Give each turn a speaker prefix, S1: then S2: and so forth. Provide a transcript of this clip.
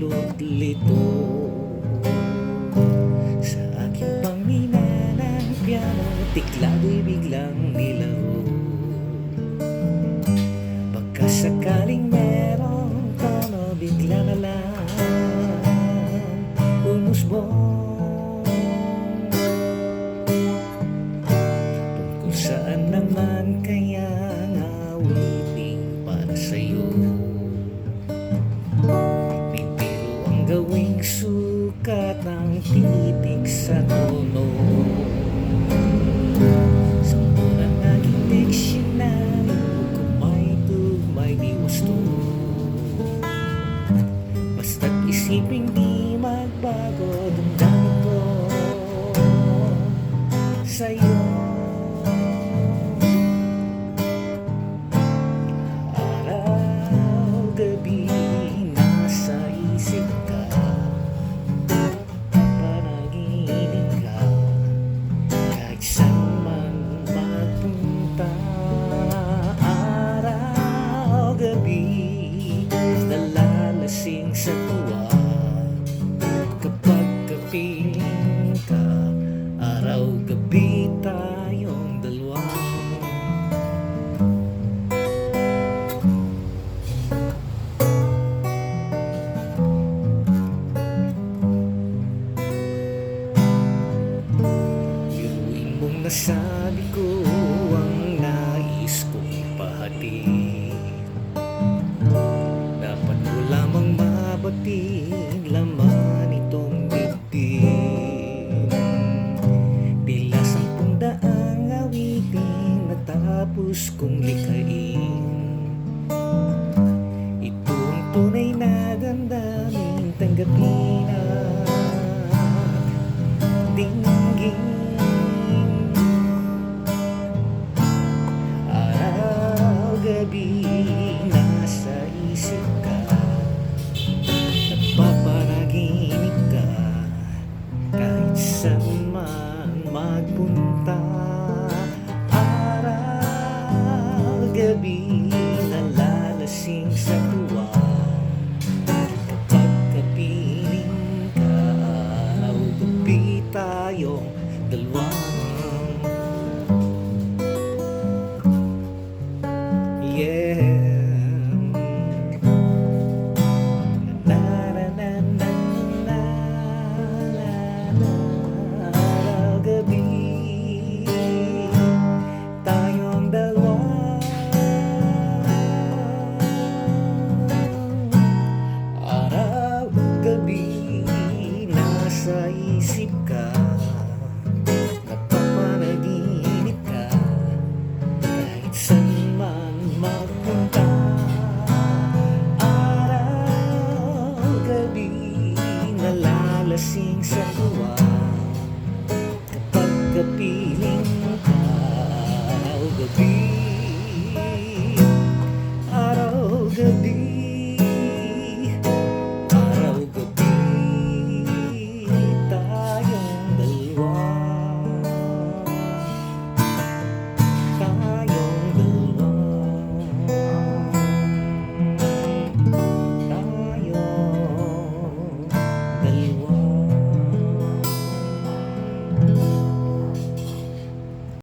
S1: pahintulot lito sa aking pangmina ng piano, tiklado'y biglang nilaro. Pagkasakaling merong tono, bigla na lang umusbong. Tungkol saan naman kaya ang awiting para sa'yo? May biro ang gawing sukat ng titik sa tono. Sampu ng aking diksyonaryo, kumay-tugmay di wasto. Basta't isiping di magbago, damdamin ko sa'yo. Araw-gabi nasa isip ka, panaginip ka, kahit saan man magpunta. Araw-gabi nalalasing sa tuwa kapag kapiling ka. Araw-gabi tayong dalawa. Biruin mong nasabi ko ang nais kong ipahatid. Dapat ko lamang mabatid laman itong dibdib. Tila 10,000 awitin natapos kong likhain. Ito ang tunay na damdamin, tanggapin at dinggin. Araw-gabi nasa isip ka, nagpapanaginip ka, kahit saan man magpunta. Araw-gabi nalalasing sa tuwa kapag kapiling ka. Araw-gabi tayong dalawa. Yeah. Na na na na na na na. Araw-gabi tayong dalawa. Araw-gabi nasa isip ka, napapanaginip ka, kahit saan man magpunta. Araw-gabi nalalasing sa tuwa